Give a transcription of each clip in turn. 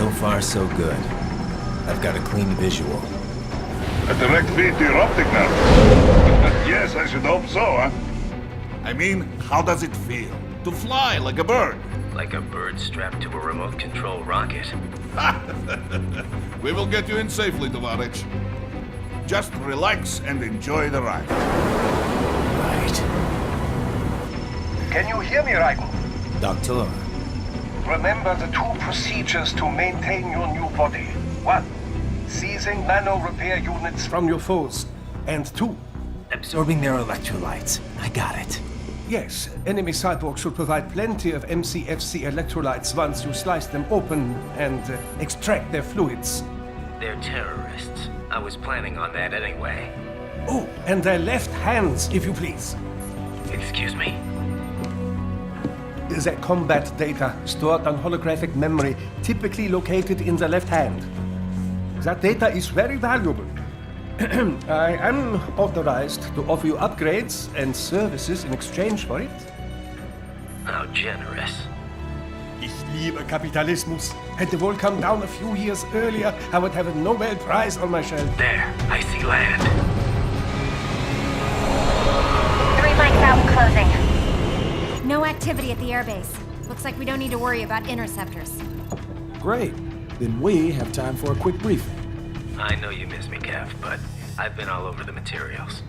So far, so good. I've got a clean visual. A direct feed to your optic nerve. Yes, I should hope so, huh? I mean, how does it feel? To fly like a bird? Like a bird strapped to a remote control rocket. We will get you in safely, Tovarich. Just relax and enjoy the ride. Right. Can you hear me, Raiko? Doctor, Remember the two procedures to maintain your new body. 1. Seizing nano-repair units from your foes. And 2. absorbing their electrolytes. I got it. Yes, enemy cyborgs should provide plenty of MCFC electrolytes once you slice them open and extract their fluids. They're terrorists. I was planning on that anyway. Oh, and their left hands, if you please. Excuse me? The combat data stored on holographic memory, typically located in the left hand. That data is very valuable. I am authorized to offer you upgrades and services in exchange for it. How generous. Ich liebe Kapitalismus. Had the war come down a few years earlier, I would have a Nobel Prize on my shelf. There, I see land. 3 mics out and closing. No activity at the airbase. Looks like we don't need to worry about interceptors. Great. Then we have time for a quick briefing. I know you miss me, Kev, but I've been all over the materials.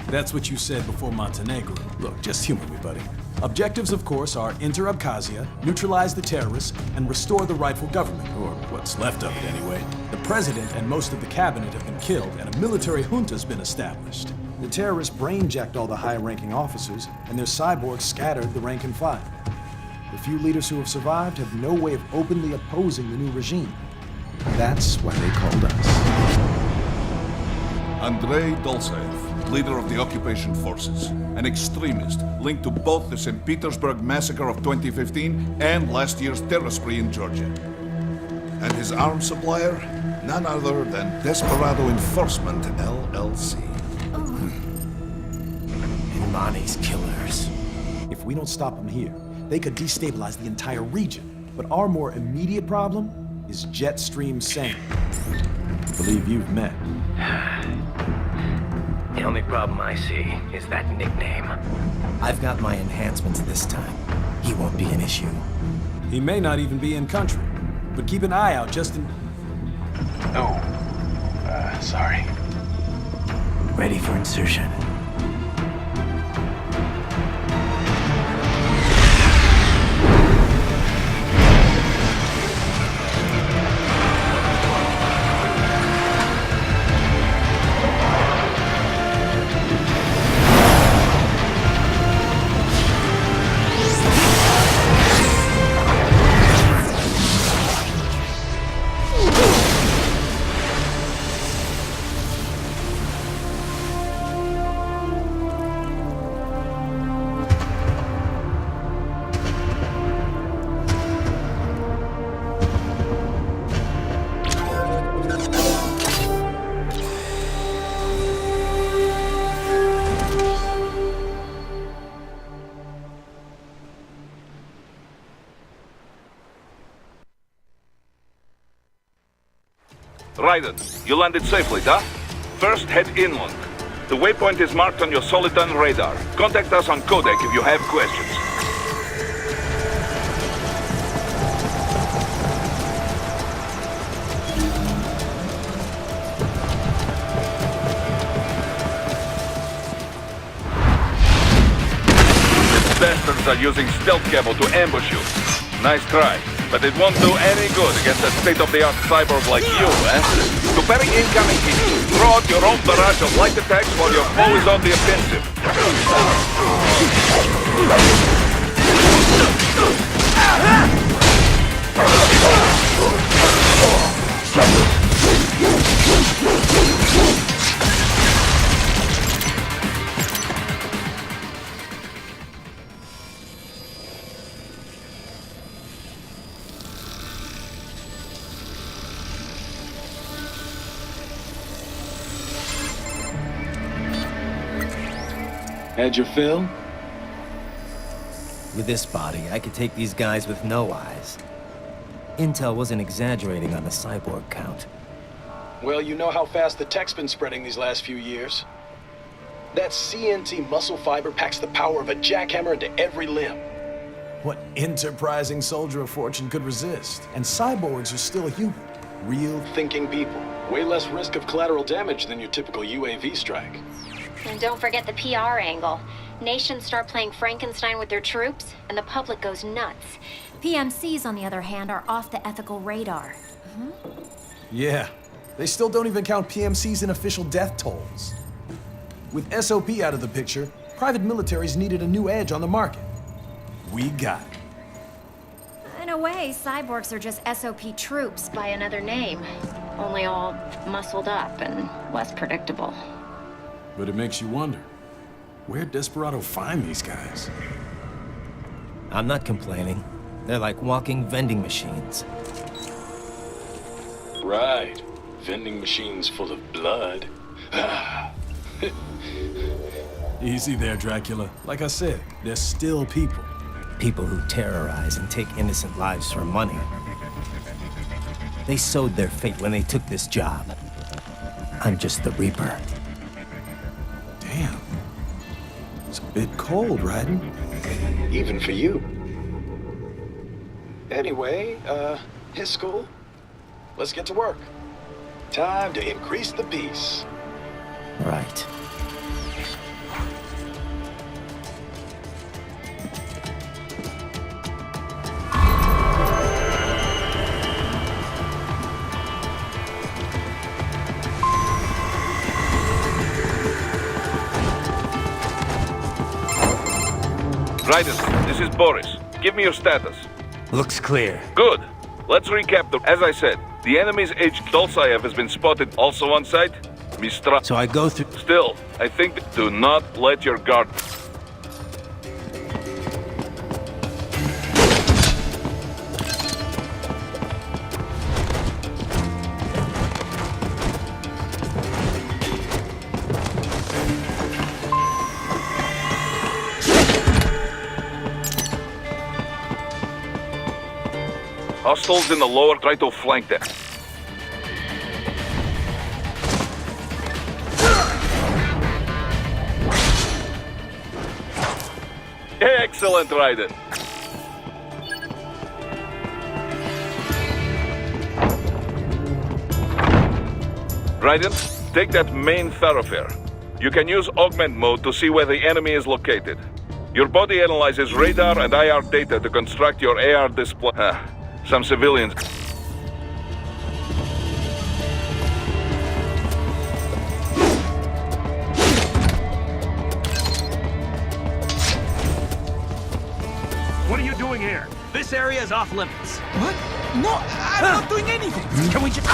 That's what you said before Montenegro. Look, just humor me, buddy. Objectives, of course, are enter Abkhazia, neutralize the terrorists, and restore the rightful government, or what's left of it anyway. The president and most of the cabinet have been killed, and a military junta's been established. The terrorists brain-jacked all the high-ranking officers, and their cyborgs scattered the rank and file. The few leaders who have survived have no way of openly opposing the new regime. That's why they called us. Andrei Dolzaev, leader of the occupation forces, an extremist linked to both the St. Petersburg massacre of 2015 and last year's terror spree in Georgia. And his arms supplier, none other than Desperado Enforcement, LLC. Imani's killers. If we don't stop them here, they could destabilize the entire region. But our more immediate problem is Jetstream Sane. I believe you've met. The only problem I see is that nickname. I've got my enhancements this time. He won't be an issue. He may not even be in country, but keep an eye out just in... Oh, sorry. Ready for insertion. Raiden, you landed safely, huh? First, head inland. The waypoint is marked on your Soliton radar. Contact us on Codec if you have questions. These bastards are using stealth cable to ambush you. Nice try. But it won't do any good against a state-of-the-art cyborg like you, eh? To parry incoming hits, throw out your own barrage of light attacks while your foe is on the offensive. Had your fill? With this body, I could take these guys with no eyes. Intel wasn't exaggerating on the cyborg count. Well, you know how fast the tech's been spreading these last few years. That CNT muscle fiber packs the power of a jackhammer into every limb. What enterprising soldier of fortune could resist? And cyborgs are still human. Real Thinking people. Way less risk of collateral damage than your typical UAV strike. And don't forget the PR angle. Nations start playing Frankenstein with their troops, and the public goes nuts. PMCs, on the other hand, are off the ethical radar. Yeah, they still don't even count PMCs in official death tolls. With SOP out of the picture, private militaries needed a new edge on the market. We got it. In a way, cyborgs are just SOP troops by another name. Only all muscled up and less predictable. But it makes you wonder, where'd Desperado find these guys? I'm not complaining. They're like walking vending machines. Right. Vending machines full of blood. Easy there, Dracula. Like I said, they're still people. People who terrorize and take innocent lives for money. They sowed their fate when they took this job. I'm just the Reaper. Damn. It's a bit cold, Raiden. Even for you. Anyway, his school. Let's get to work. Time to increase the peace. Right. Raiden, this is Boris. Give me your status. Looks clear. Good. Let's recap as I said, the enemy's HQ Dolsaev has been spotted also on site. Mistra. So I go through... Still, I think do not let your guard... Hostiles in the lower, try to flank them. Excellent, Raiden. Raiden, take that main thoroughfare. You can use augment mode to see where the enemy is located. Your body analyzes radar and IR data to construct your AR display. Some civilians. What are you doing here? This area is off limits. What? No, I'm not doing anything. Can we just...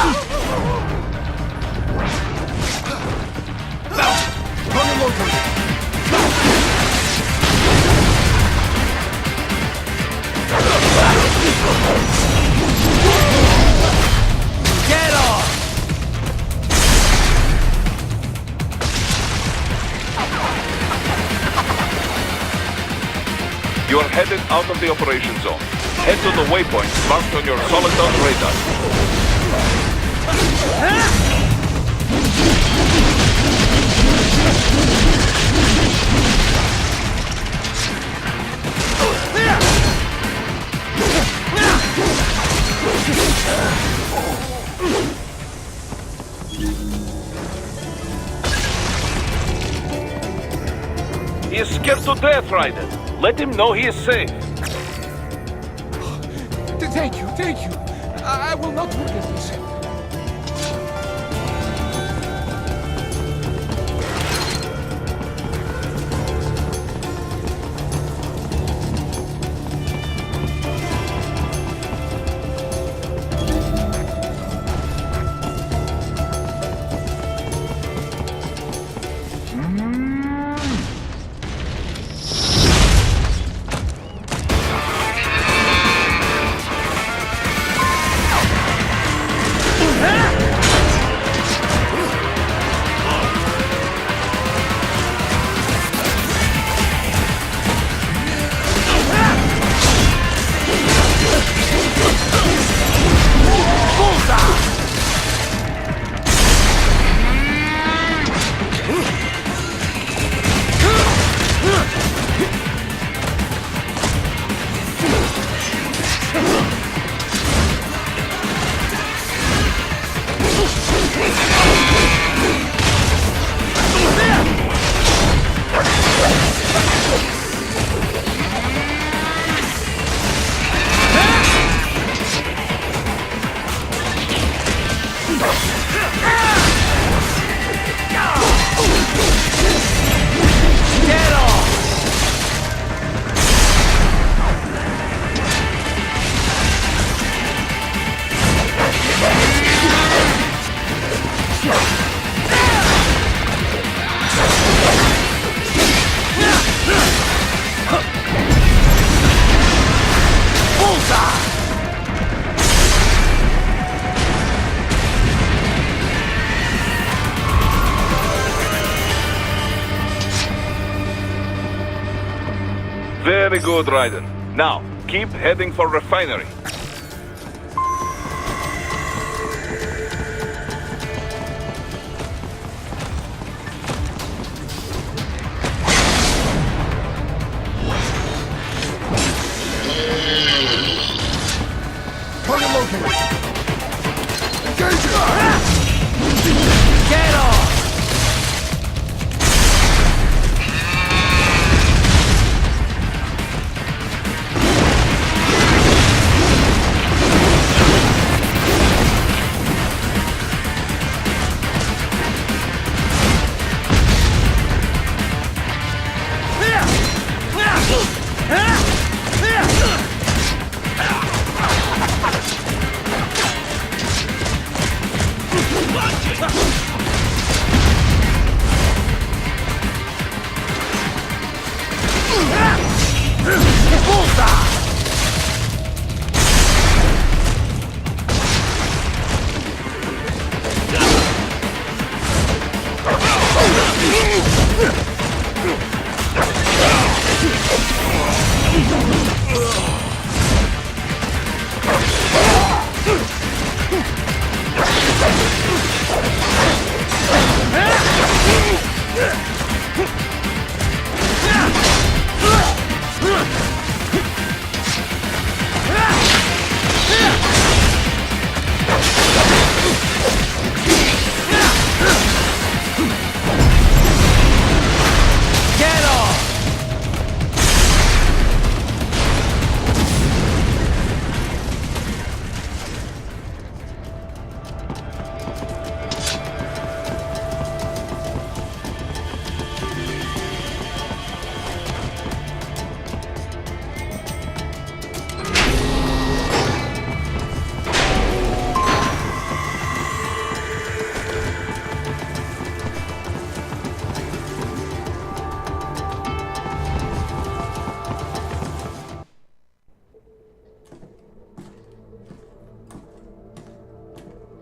Get off! You are headed out of the operation zone. Head to the waypoint marked on your Soliton radar. He is scared to death, Raiden. Let him know he is safe. Thank you, thank you. I will not forget this. Very good, Raiden. Now, keep heading for refinery. Target located. Engage it! Get off!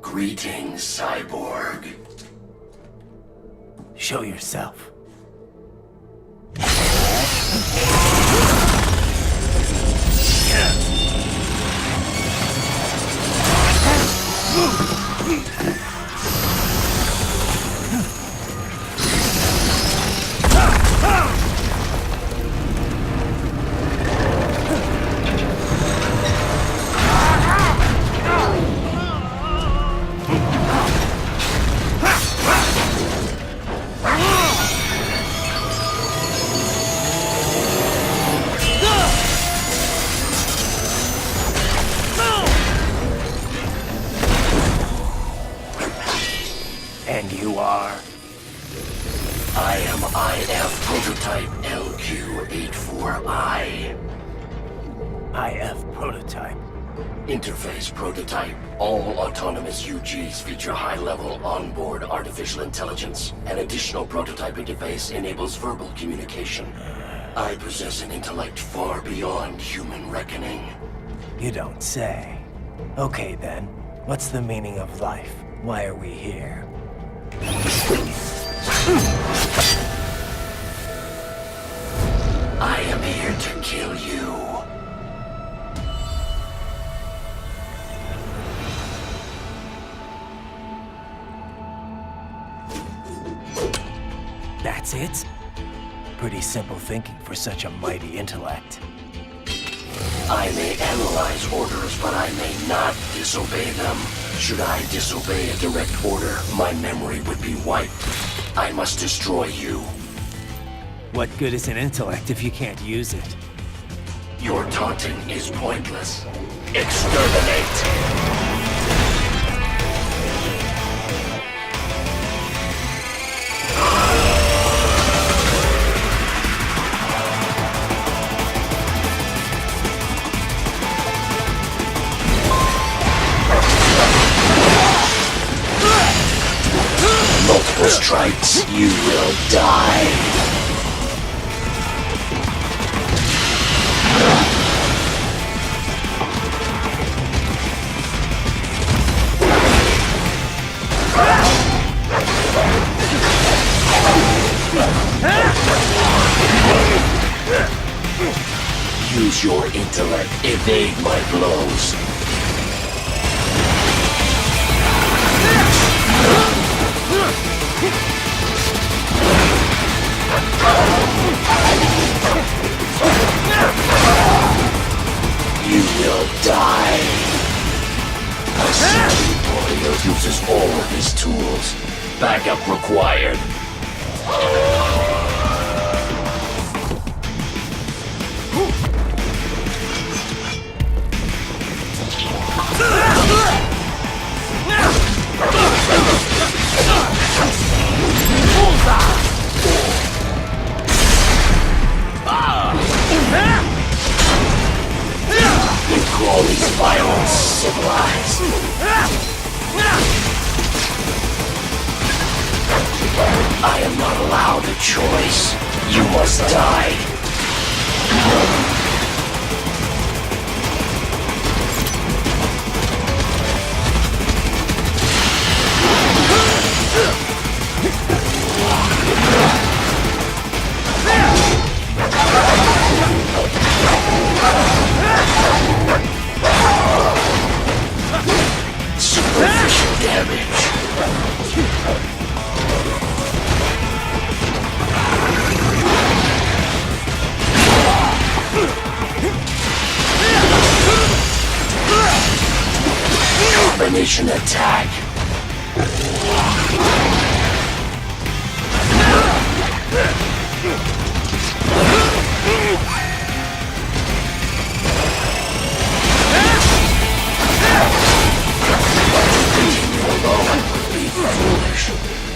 Greetings, cyborg. Show yourself. And you are? I am IF Prototype LQ84I. IF Prototype. Interface Prototype. All autonomous UGs feature high-level onboard artificial intelligence. An additional prototype interface enables verbal communication. I possess an intellect far beyond human reckoning. You don't say. Okay then, what's the meaning of life? Why are we here? I am here to kill you. That's it? Pretty simple thinking for such a mighty intellect. I may analyze orders, but I may not disobey them. Should I disobey a direct order, my memory would be wiped. I must destroy you. What good is an intellect if you can't use it? Your taunting is pointless. Exterminate! Multiple strikes, you will die. Use your intellect. Evade my blows. You will die. A silly warrior uses all of his tools. Backup required. You call these violence civilized? I am not allowed a choice. You must die. Superficial damage. Combination attack. Alone would be foolish.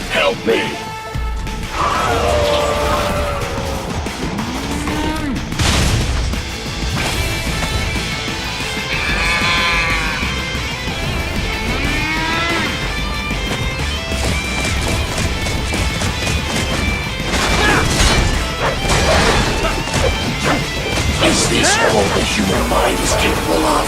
Help me. Is this all the human mind is capable of?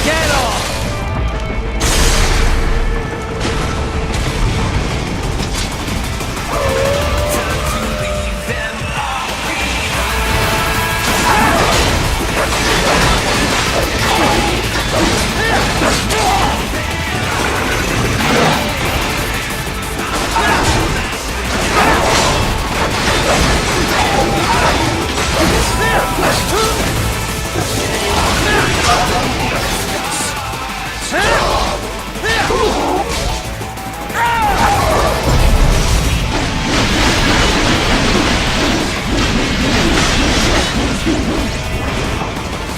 Get off!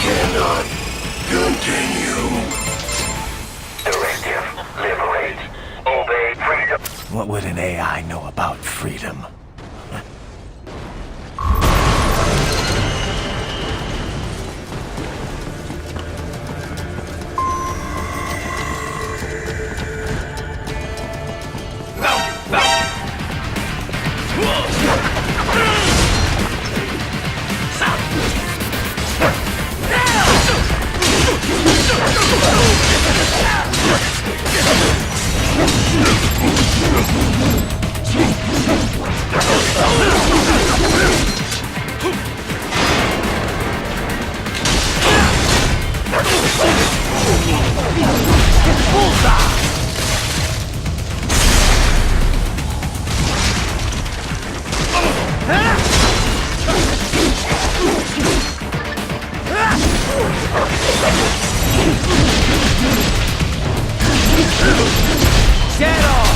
Cannot continue. Directive, liberate. Obey freedom. What would an AI know about freedom? Get off!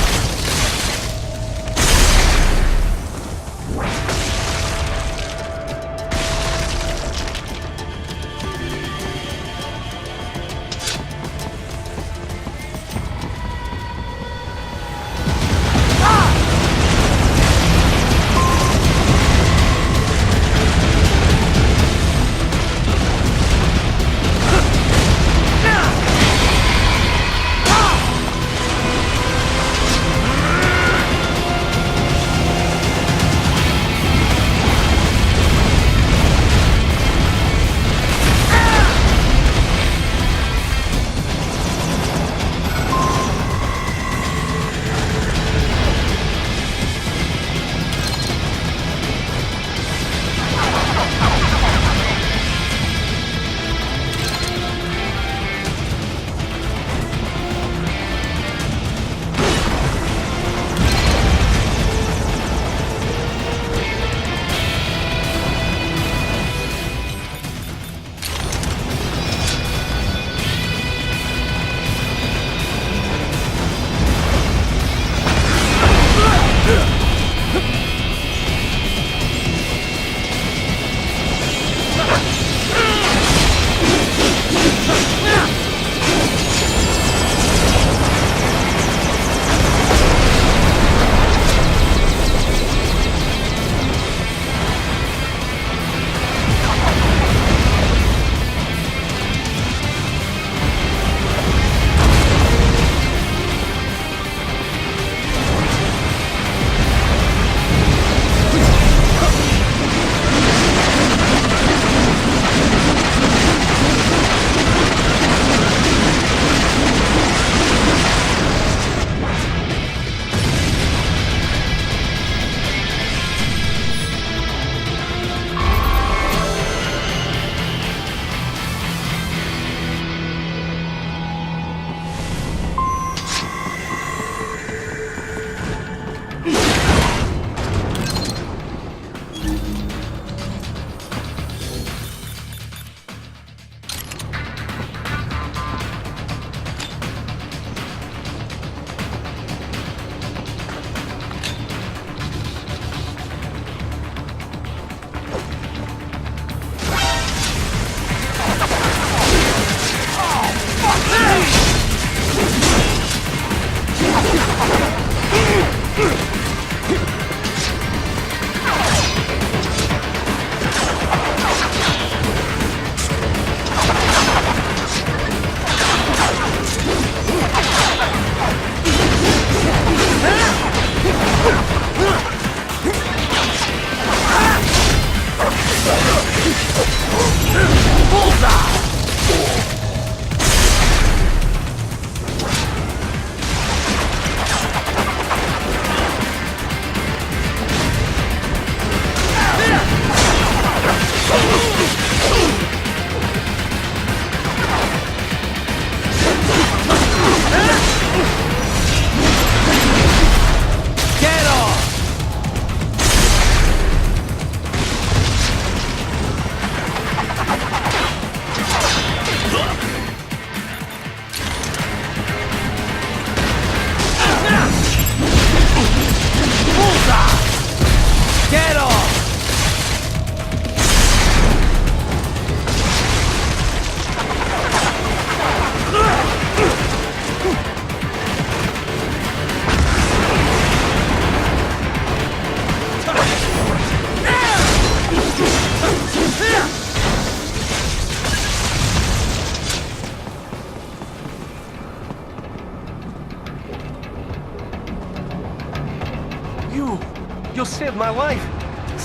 saved my life.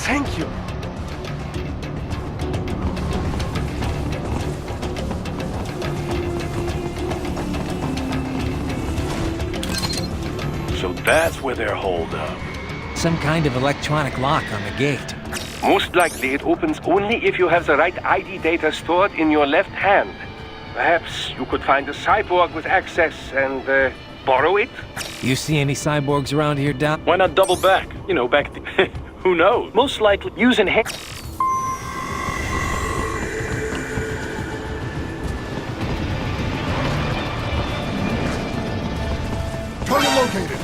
Thank you. So that's where they're holed up. Some kind of electronic lock on the gate. Most likely it opens only if you have the right ID data stored in your left hand. Perhaps you could find a cyborg with access and borrow it? You see any cyborgs around here, Doc? Why not double back? You know, back at the... Who knows? Most likely using Target located.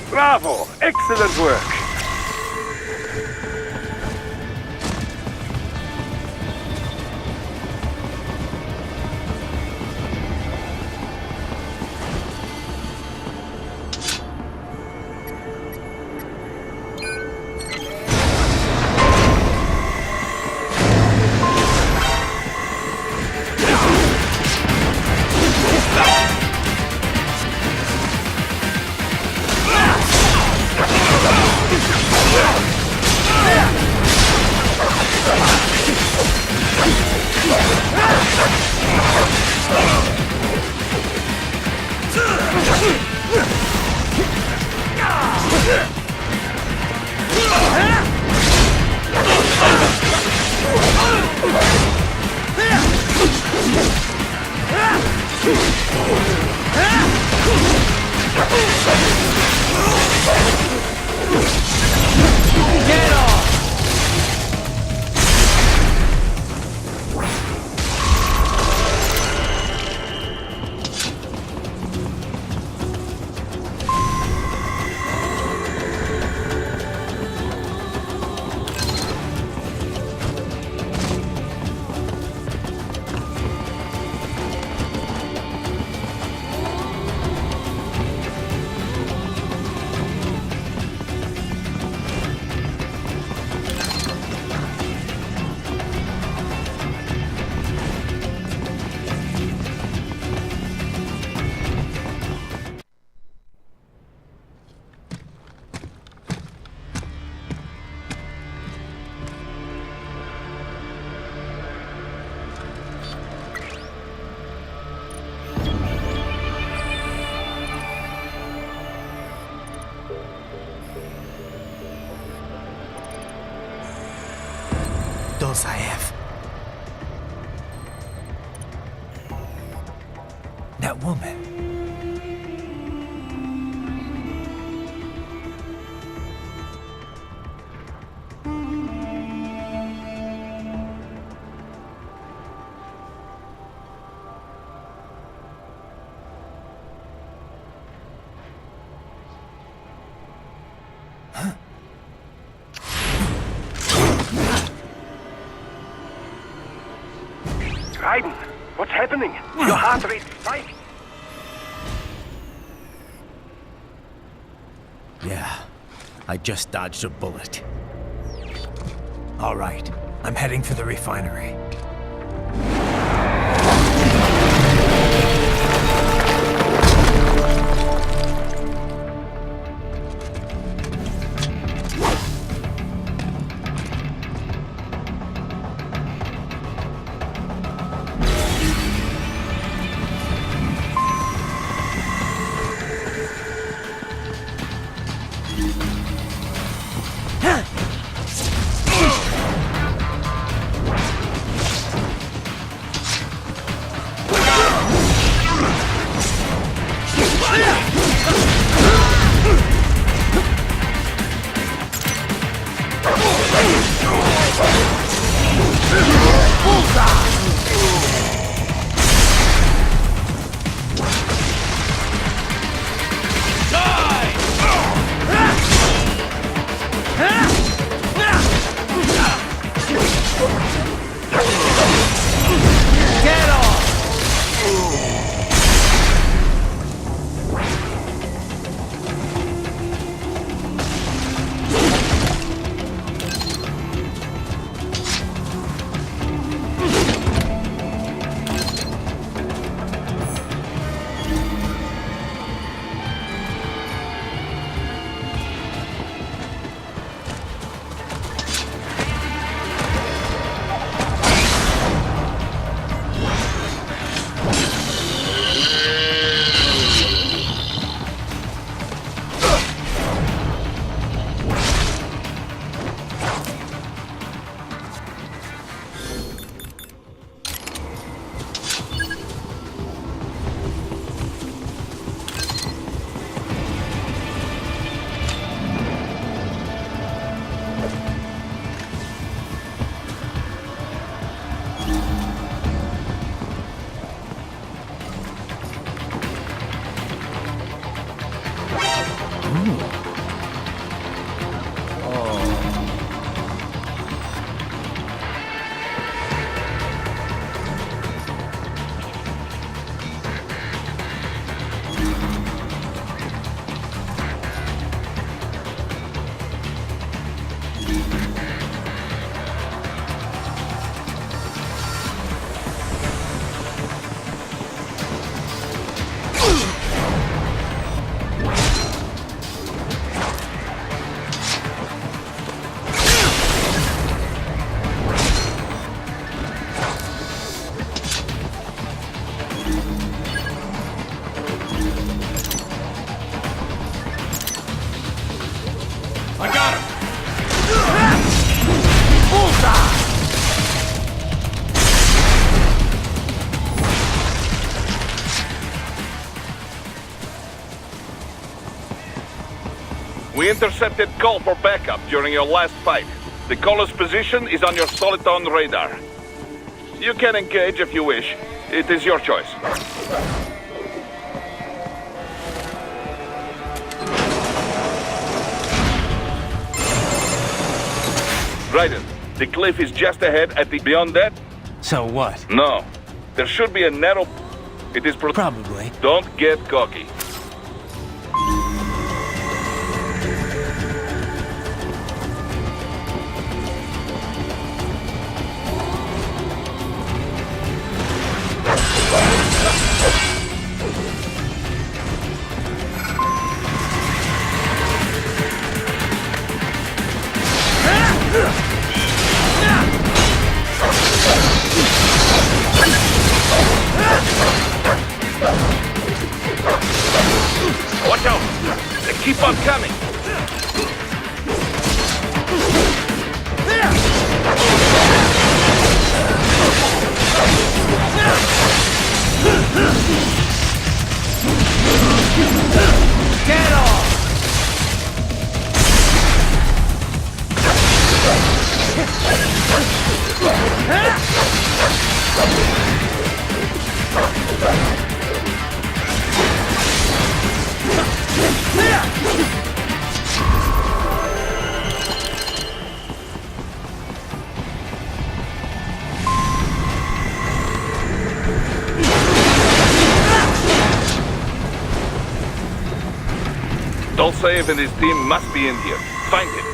Bravo! Excellent work! Those I have. That woman. Raiden, what's happening? Your heart rate spiked. Yeah, I just dodged a bullet. All right, I'm heading for the refinery. We intercepted call for backup during your last fight. The caller's position is on your Soliton radar. You can engage if you wish. It is your choice. Raiden, the cliff is just ahead at the... Beyond that? So what? No. There should be a narrow... It is... Probably. Don't get cocky. Watch out! They keep on coming! Get off! Dolcev and his team must be in here. Find him.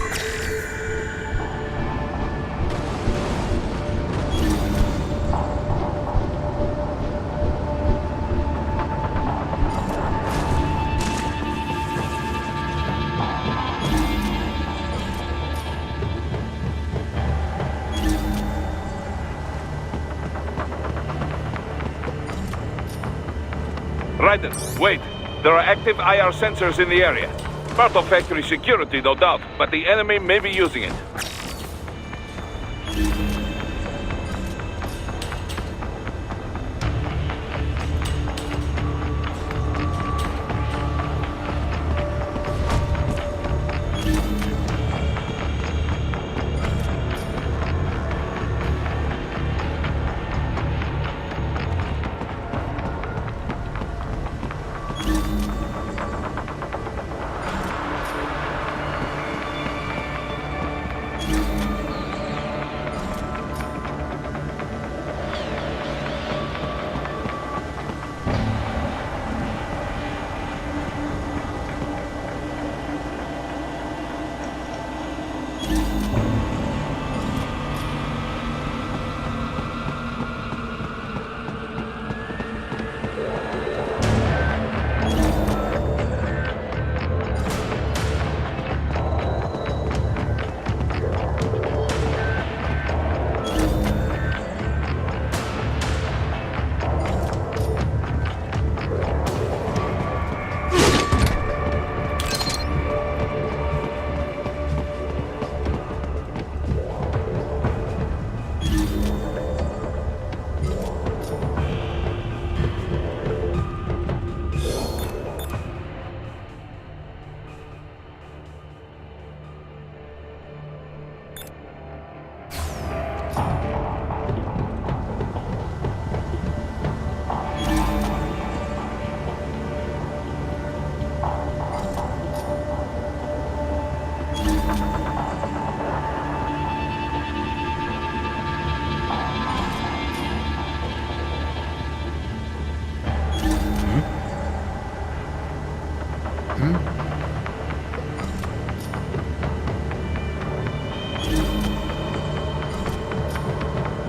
Raiden, wait. There are active IR sensors in the area. Part of factory security, no doubt, but the enemy may be using it.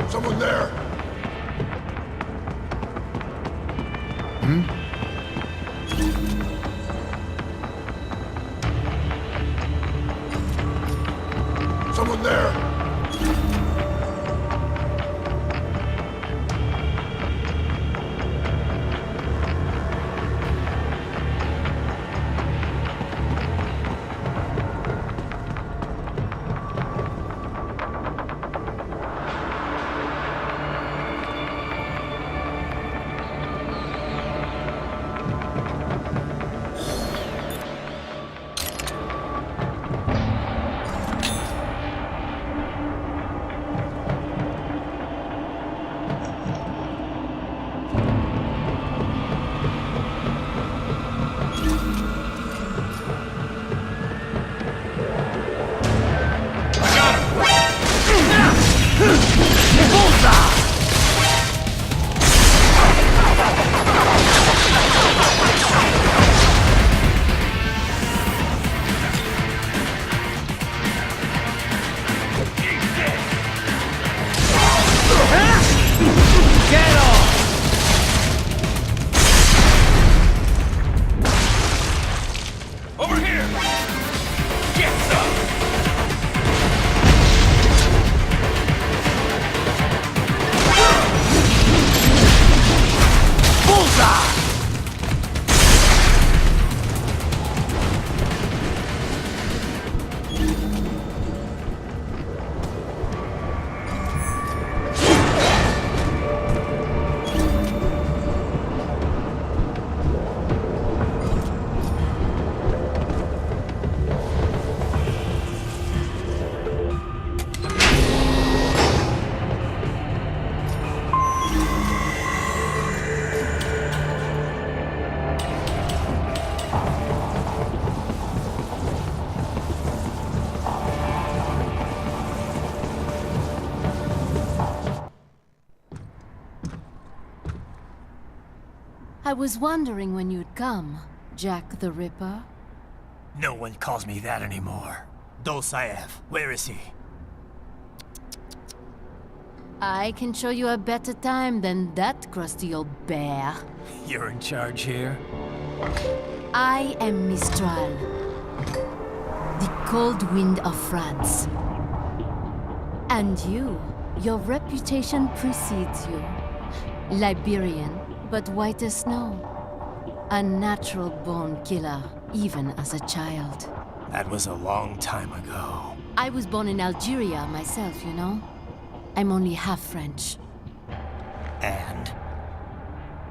Someone there! Someone there! I was wondering when you'd come, Jack the Ripper. No one calls me that anymore. Dosaev, where is he? I can show you a better time than that crusty old bear. You're in charge here? I am Mistral, the cold wind of France. And you, your reputation precedes you. Liberian, but white as snow. A natural-born killer, even as a child. That was a long time ago. I was born in Algeria myself, you know? I'm only half French. And?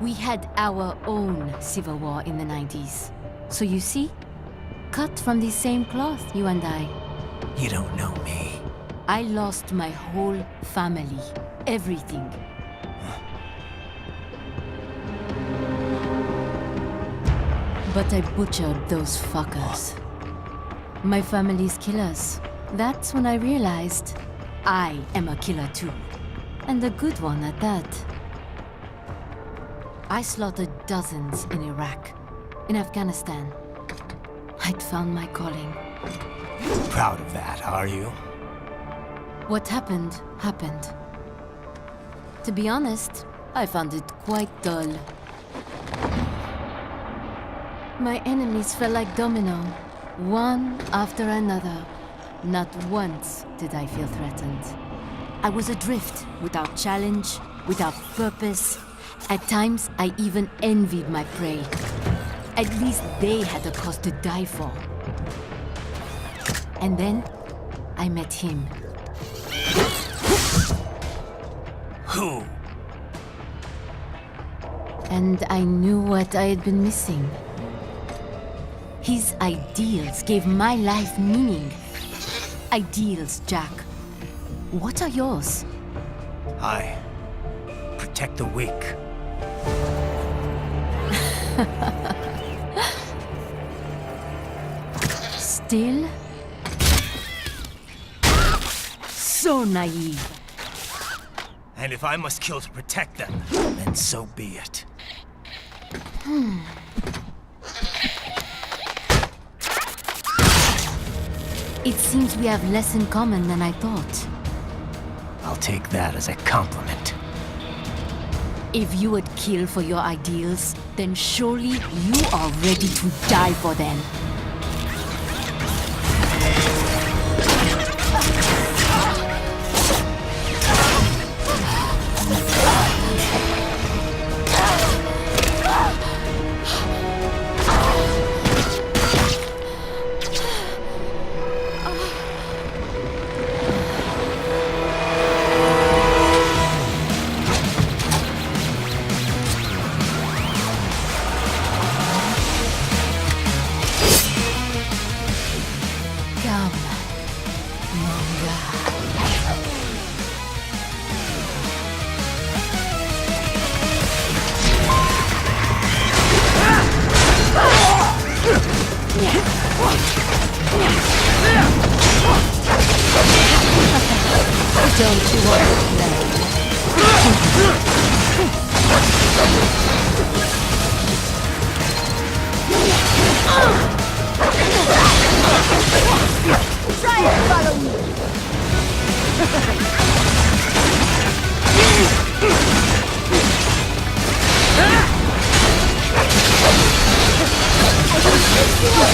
We had our own civil war in the 90s. So you see? Cut from the same cloth, you and I. You don't know me. I lost my whole family. Everything. But I butchered those fuckers. My family's killers. That's when I realized I am a killer too. And a good one at that. I slaughtered dozens in Iraq, in Afghanistan. I'd found my calling. Proud of that, are you? What happened, happened. To be honest, I found it quite dull. My enemies fell like domino, one after another. Not once did I feel threatened. I was adrift, without challenge, without purpose. At times, I even envied my prey. At least they had a cause to die for. And then, I met him. Who? And I knew what I had been missing. His ideals gave my life meaning. Ideals, Jack. What are yours? I protect the weak. Still? So naive. And if I must kill to protect them, then so be it. It seems we have less in common than I thought. I'll take that as a compliment. If you would kill for your ideals, then surely you are ready to die for them. Don't you want to play? Try and follow me. I will fix you up.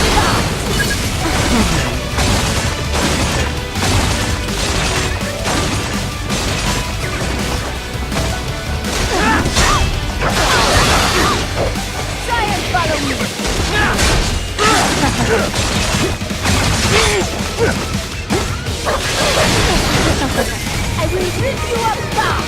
I will rip you apart!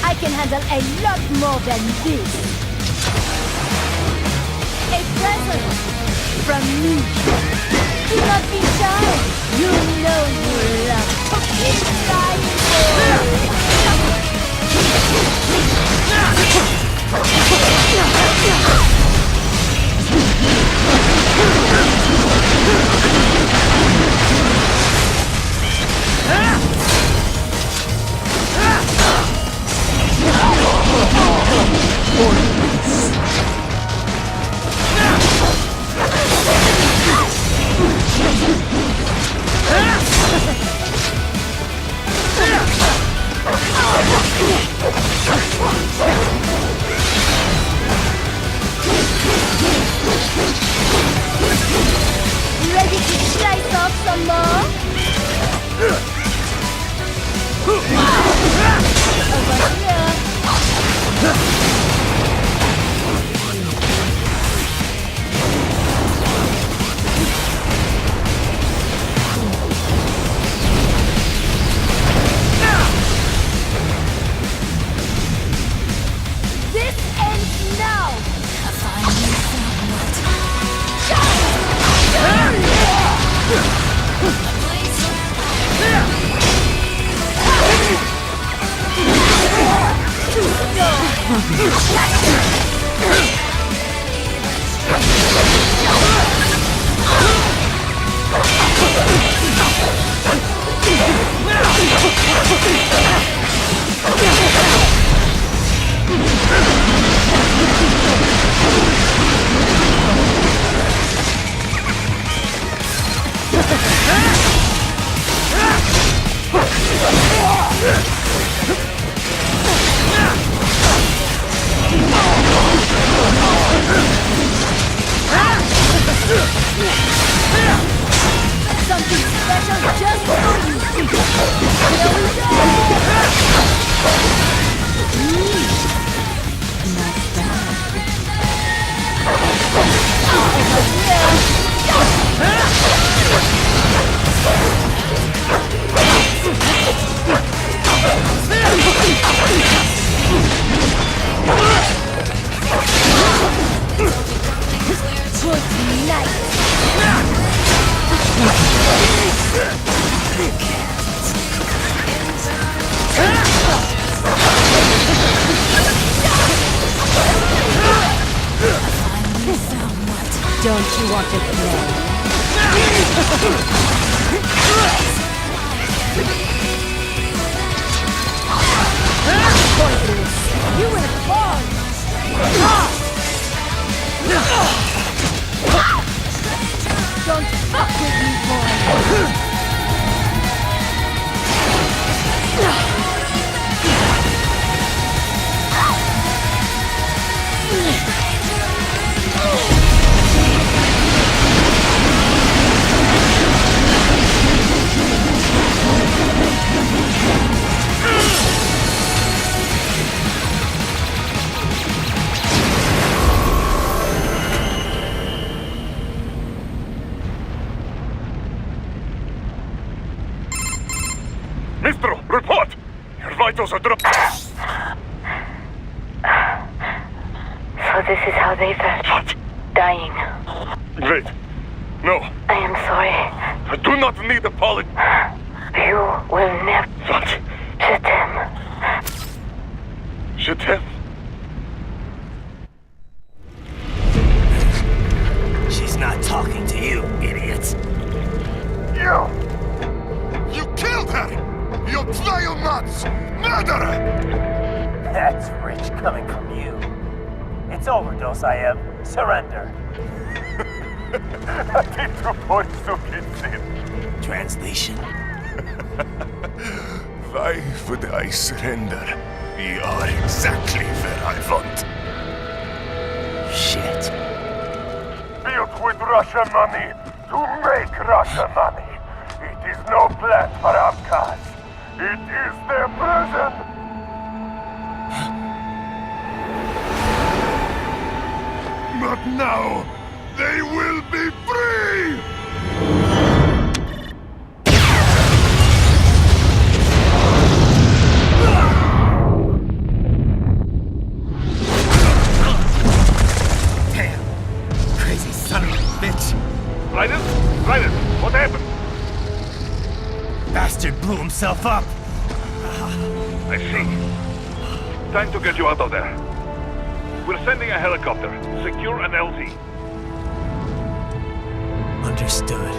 I can handle a lot more than this. A present from me. Do not be shy. You know you love to keep trying ready to slice off some more? Over here. This ends now! want to play? Pointless. You will fall. Don't fuck with me, boy. Mistro, report! Your vitals are dropped. So this is how they felt. What? Dying. Wait. No. I am sorry. I do not need apology. You will never... What? Je t'aime. Je t'aime. She's not talking to you, idiot. You! You killed her! You vile nuts! Murderer! That's rich coming from you. It's overdose, I am. Surrender. Translation. Why would I surrender? We are exactly where I want. Shit. Built with Russian money to make Russian money. It is no plan for Abkhaz. It is their prison. But now, they will be free! Damn. Crazy son of a bitch. Ryder? Ryder, what happened? Bastard blew himself up. I see. Time to get you out of there. We're sending a helicopter. Secure an LZ. Understood.